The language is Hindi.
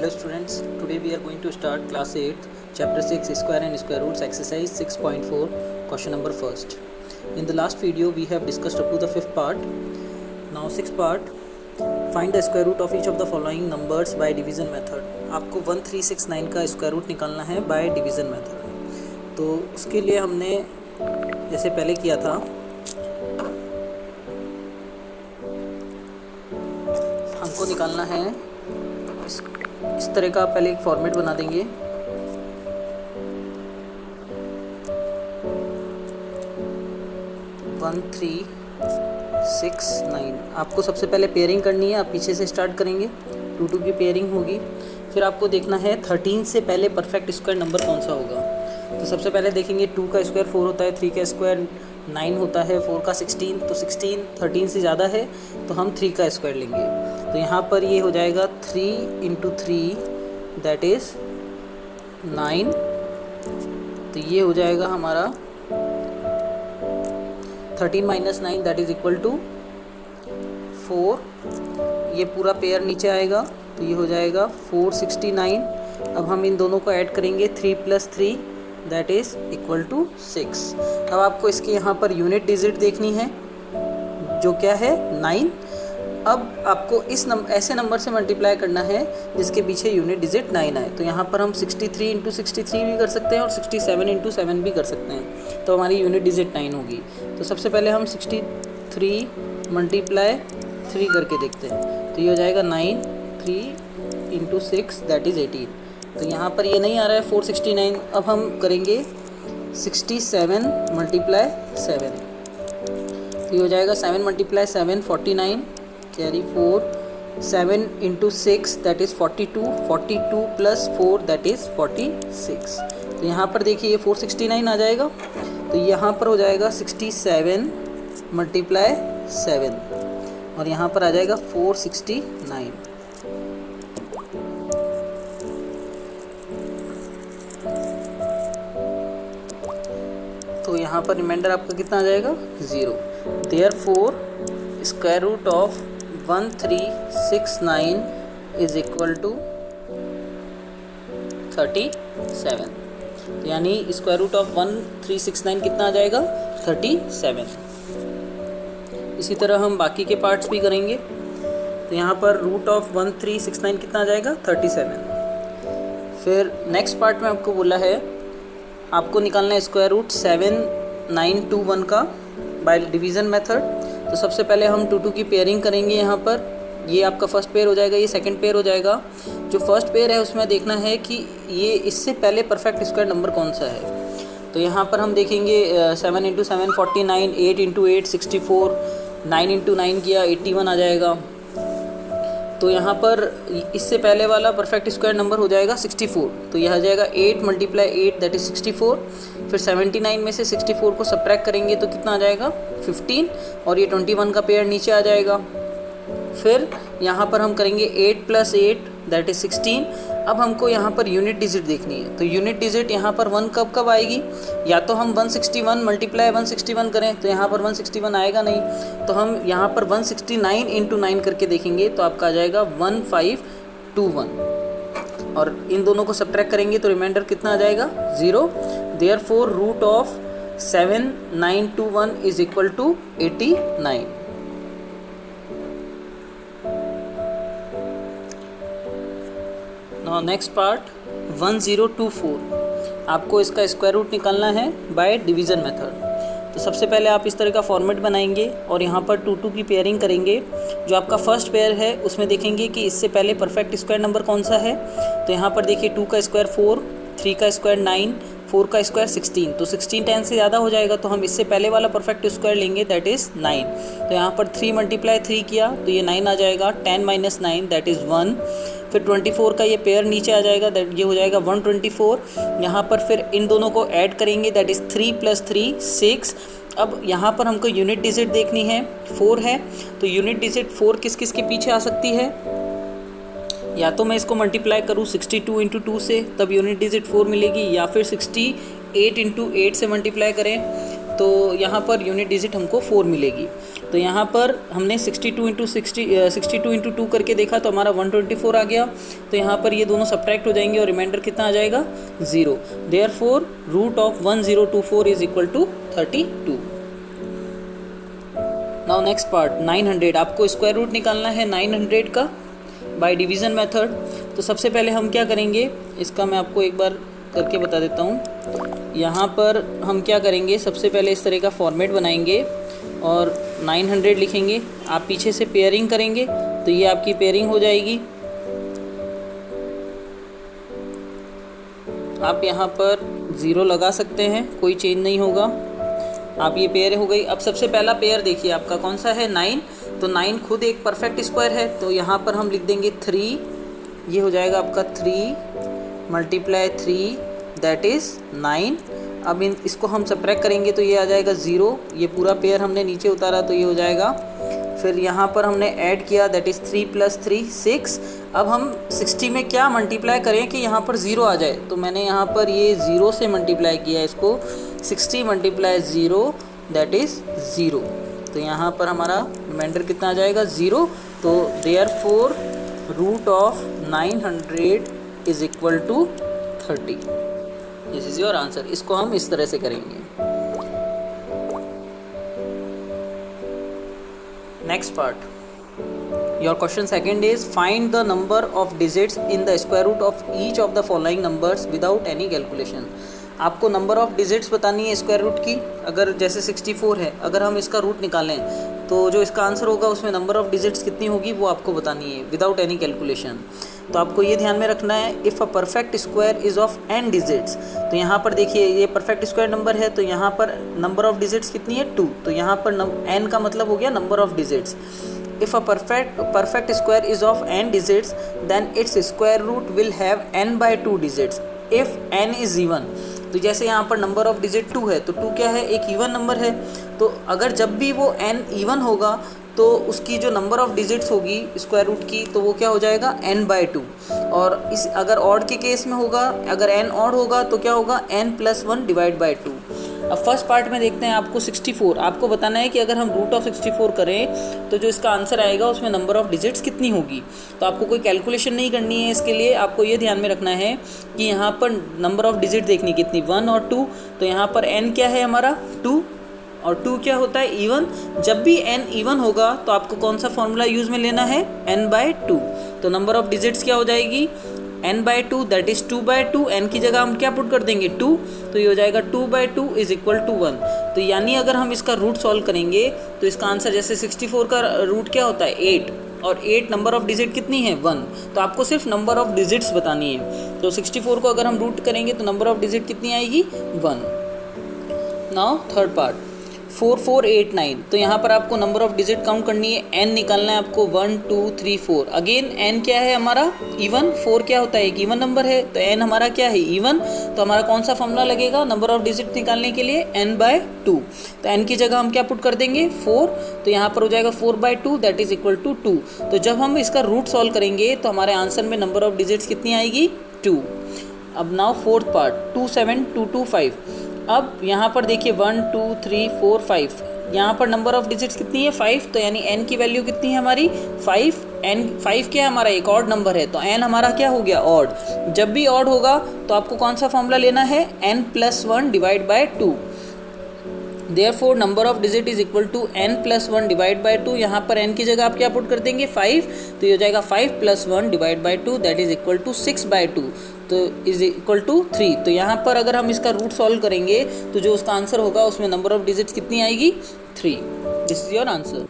Hello students, today we are going to start class 8th, chapter 6 square and square roots exercise 6.4, question number first. In the last video we have discussed up to the 5th part. Now 6th part, find the square root of each of the following numbers by division method. आपको 1369 का स्क्वायर रूट निकालना है बाय डिवीज़न मेथड. तो उसके लिए हमने जैसे पहले किया था, हमको निकालना है इस तरह का. पहले एक फॉर्मेट बना देंगे. One three six nine. आपको सबसे पहले पेयरिंग करनी है. आप पीछे से स्टार्ट करेंगे, 2 की पेयरिंग होगी. फिर आपको देखना है 13 से पहले परफेक्ट स्क्वायर नंबर कौन सा होगा. तो सबसे पहले देखेंगे 2 का स्क्वायर 4 होता है, 3 का स्क्वायर 9 होता है, 4 का 16. तो 16 13 से ज़्यादा है तो हम 3 का स्क्वायर लेंगे. तो यहाँ पर ये हो जाएगा 3 × 3 दैट इज़ 9. तो ये हो जाएगा हमारा 13 - 9 दैट इज़ इक्वल टू 4. ये पूरा पेयर नीचे आएगा तो ये हो जाएगा 469. अब हम इन दोनों को ऐड करेंगे, 3 + 3 दैट इज़ इक्वल टू 6. अब आपको इसके यहाँ पर यूनिट डिजिट देखनी है जो क्या है 9. अब आपको इस ऐसे नंबर से मल्टीप्लाई करना है जिसके पीछे यूनिट डिजिट 9 आए. तो यहाँ पर हम 63 × 63 भी कर सकते हैं और 67 × 7 भी कर सकते हैं. तो हमारी यूनिट डिजिट 9 होगी. तो सबसे पहले हम 63 × 3 करके देखते हैं. तो ये हो जाएगा 9, 3 × 6 दैट इज़ 18. तो यहाँ पर ये नहीं आ रहा है 469. अब हम करेंगे 67 × 7. तो ये हो जाएगा 7 × 7 49 carry 4. 7 × 6 that is 42. 42 + 4 that is 46. तो यहाँ पर देखिए ये 469 आ जाएगा. तो यहाँ पर हो जाएगा 67 × 7 और यहाँ पर आ जाएगा 469. तो यहाँ पर रिमाइंडर आपका कितना आ जाएगा 0. Therefore square root of 1369 is equal to 37. तो यानी स्क्वायर रूट ऑफ 1369 कितना आ जाएगा 37. इसी तरह हम बाकी के पार्ट्स भी करेंगे. तो यहाँ पर रूट ऑफ 1369 कितना आ जाएगा 37. फिर नेक्स्ट पार्ट में आपको बोला है आपको निकालना है स्क्वायर रूट 7921 का बाय डिवीज़न मेथड. तो सबसे पहले हम 2 की पेयरिंग करेंगे. यहाँ पर ये आपका फर्स्ट पेयर हो जाएगा, ये सेकंड पेयर हो जाएगा. जो फर्स्ट पेयर है उसमें देखना है कि ये इससे पहले परफेक्ट स्क्वायर नंबर कौन सा है. तो यहाँ पर हम देखेंगे 7 × 7 49, 8 × 8 64, 9 × 9 किया 81 आ जाएगा. तो यहाँ पर इससे पहले वाला परफेक्ट स्क्वायर नंबर हो जाएगा 64. तो यह आ जाएगा 8 × 8 दैट इज़ 64. फिर 79 में से 64 को सब्ट्रैक्ट करेंगे तो कितना आ जाएगा 15 और ये 21 का पेयर नीचे आ जाएगा. फिर यहाँ पर हम करेंगे 8 + 8 दैट इज़ 16. अब हमको यहाँ पर यूनिट डिजिट देखनी है. तो यूनिट डिजिट यहाँ पर 1 कब आएगी. या तो हम 161 × 161 करें तो यहाँ पर 161 आएगा नहीं. तो हम यहाँ पर 169 × 9 करके देखेंगे तो आपका आ जाएगा 1521 और इन दोनों को सब्ट्रैक्ट करेंगे तो रिमाइंडर कितना आ जाएगा 0. Therefore root of 7921 is equal to 89. Now next part 1024. आपको इसका स्क्वायर रूट निकालना है बाय डिवीज़न मेथड. तो सबसे पहले आप इस तरह का फॉर्मेट बनाएंगे और यहाँ पर 2 की पेयरिंग करेंगे. जो आपका फर्स्ट पेयर है उसमें देखेंगे कि इससे पहले परफेक्ट स्क्वायर नंबर कौन सा है. तो यहाँ पर देखिए 2 का स्क्वायर 4, 3 का स्क्वायर 9, 4 का स्क्वायर 16. तो 16 10 से ज़्यादा हो जाएगा तो हम इससे पहले वाला परफेक्ट स्क्वायर लेंगे दैट इज़ 9. तो यहाँ पर 3 × 3 किया तो ये 9 आ जाएगा. 10 - 9 दैट इज़ 1. फिर 24 का ये पेयर नीचे आ जाएगा दैट ये हो जाएगा 124. यहाँ पर फिर इन दोनों को ऐड करेंगे दैट इज़ 3 + 3 6. अब यहाँ पर हमको यूनिट डिजिट देखनी है 4 है. तो यूनिट डिजिट 4 किस किस के पीछे आ सकती है. या तो मैं इसको मल्टीप्लाई करूँ 62 × 2 से तब यूनिट डिजिट 4 मिलेगी, या फिर 68 × 8 से मल्टीप्लाई करें तो यहाँ पर यूनिट डिजिट हमको 4 मिलेगी. तो यहाँ पर हमने 62 इंटू 2 करके देखा तो हमारा 124 आ गया। तो यहाँ पर ये दोनों सब्ट्रैक्ट हो जाएंगे और रिमाइंडर कितना आ जाएगा 0। Therefore root of 1024 is equal to 32। Now next part 900। आपको स्क्वायर रूट निकालना है 900 का बाय डिवीज़न मेथड। तो सबसे पहले हम क्या करेंगे, इसका मैं आपको एक बार करके बता देता हूँ। यहाँ पर हम क्या करेंगे, सबसे पहले इस तरह का फॉर्मेट बनाएंगे और 900 लिखेंगे। आप पीछे से पेयरिंग करेंगे तो ये आपकी पेयरिंग हो जाएगी। आप यहाँ पर 0 लगा सकते हैं, कोई चेंज नहीं होगा। आप ये पेयर हो गई। अब सबसे पहला पेयर देखिए आपका कौन सा है 9। तो 9 खुद एक परफेक्ट स्क्वायर है, तो यहाँ पर हम लिख देंगे 3। ये हो जाएगा आपका 3 × 3 दैट इज़ 9। अब इसको हम सब्ट्रैक्ट करेंगे तो ये आ जाएगा 0। ये पूरा पेयर हमने नीचे उतारा तो ये हो जाएगा। फिर यहाँ पर हमने ऐड किया दैट इज़ 3 + 3 6। अब हम 60 में क्या मल्टीप्लाई करें कि यहाँ पर 0 आ जाए, तो मैंने यहाँ पर ये 0 से मल्टीप्लाई किया इसको। 60 × 0 दैट इज़ 0। तो यहाँ पर हमारा रिमाइंडर कितना आ जाएगा 0। तो therefore root of 900 is equal to 30। This is your answer. इसको हम इस तरह से करेंगे। Next part, your question second is find the number of digits in the square root of each of the following numbers without any calculation. आपको नंबर ऑफ डिजिट्स बतानी है स्क्वायर रूट की। अगर जैसे 64 है, अगर हम इसका रूट निकालें तो जो इसका आंसर होगा उसमें नंबर ऑफ डिजिट्स कितनी होगी वो आपको बतानी है विदाउट एनी कैलकुलेशन। तो आपको ये ध्यान में रखना है, if a perfect square is of n digits. तो यहाँ पर देखिए ये परफेक्ट स्क्वायर नंबर है, तो यहाँ पर नंबर ऑफ डिजिट्स कितनी है 2। तो यहाँ पर n का मतलब हो गया number of digits. If a perfect square is of n digits, then its square root will have n/2 digits. If n is even, तो जैसे यहाँ पर नंबर ऑफ डिजिट 2 है, तो 2 क्या है, एक इवन नंबर है। तो अगर जब भी वो n इवन होगा तो उसकी जो नंबर ऑफ डिजिट्स होगी स्क्वायर रूट की, तो वो क्या हो जाएगा n/2। और इस अगर ऑड के केस में होगा, अगर n ऑड होगा तो क्या होगा n+1/2। अब फर्स्ट पार्ट में देखते हैं आपको 64। आपको बताना है कि अगर हम रूट ऑफ 64 करें तो जो इसका आंसर आएगा उसमें नंबर ऑफ डिजिट्स कितनी होगी। तो आपको कोई कैलकुलेशन नहीं करनी है इसके लिए। आपको ये ध्यान में रखना है कि यहाँ पर नंबर ऑफ डिजिट देखनी कितनी 1 और 2। तो यहाँ पर n क्या है हमारा 2 और 2 क्या होता है इवन। जब भी n इवन होगा तो आपको कौन सा फॉर्मूला यूज़ में लेना है n/2। तो नंबर ऑफ डिजिट्स क्या हो जाएगी n/2 दैट इज़ 2/2। n की जगह हम क्या पुट कर देंगे 2, तो ये हो जाएगा 2/2 इज इक्वल टू 1। तो यानी अगर हम इसका रूट सॉल्व करेंगे तो इसका आंसर, जैसे 64 का रूट क्या होता है 8, और 8 नंबर ऑफ डिजिट कितनी है 1। तो आपको सिर्फ नंबर ऑफ डिजिट्स बतानी है। तो 64 को अगर हम रूट करेंगे तो नंबर ऑफ डिजिट कितनी आएगी 1। Now third part 4489। तो यहाँ पर आपको नंबर ऑफ डिजिट काउंट करनी है, n निकालना है आपको 1 2 3 4। अगेन n क्या है हमारा इवन, 4 क्या होता है एक इवन नंबर है, तो n हमारा क्या है इवन। तो हमारा कौन सा फॉर्मूला लगेगा नंबर ऑफ डिजिट निकालने के लिए n/2। तो n की जगह हम क्या पुट कर देंगे 4। तो यहाँ पर हो जाएगा 4/2 दैट इज इक्वल टू 2। तो जब हम इसका रूट सॉल्व करेंगे तो हमारे आंसर में नंबर ऑफ डिजिट्स कितनी आएगी 2। अब नाउ फोर्थ पार्ट 27225। अब यहाँ पर देखिए 1 2 3 4 5, यहाँ पर नंबर ऑफ डिजिट्स कितनी है 5। तो यानी n की वैल्यू कितनी है हमारी 5। n 5 क्या है हमारा एक ऑड नंबर है, तो n हमारा क्या हो गया ऑड। जब भी ऑड होगा तो आपको कौन सा फॉर्मूला लेना है n+1/2। Therefore number of digit is equal to n+1/2। यहाँ पर n की जगह आप क्या पुट कर देंगे 5। तो ये हो जाएगा 5+1/2 दैट इज इक्वल टू 6/2। तो इज इक्वल टू 3। तो यहाँ पर अगर हम इसका रूट सॉल्व करेंगे तो जो उसका आंसर होगा उसमें नंबर ऑफ डिजिट्स कितनी आएगी 3। This is your answer.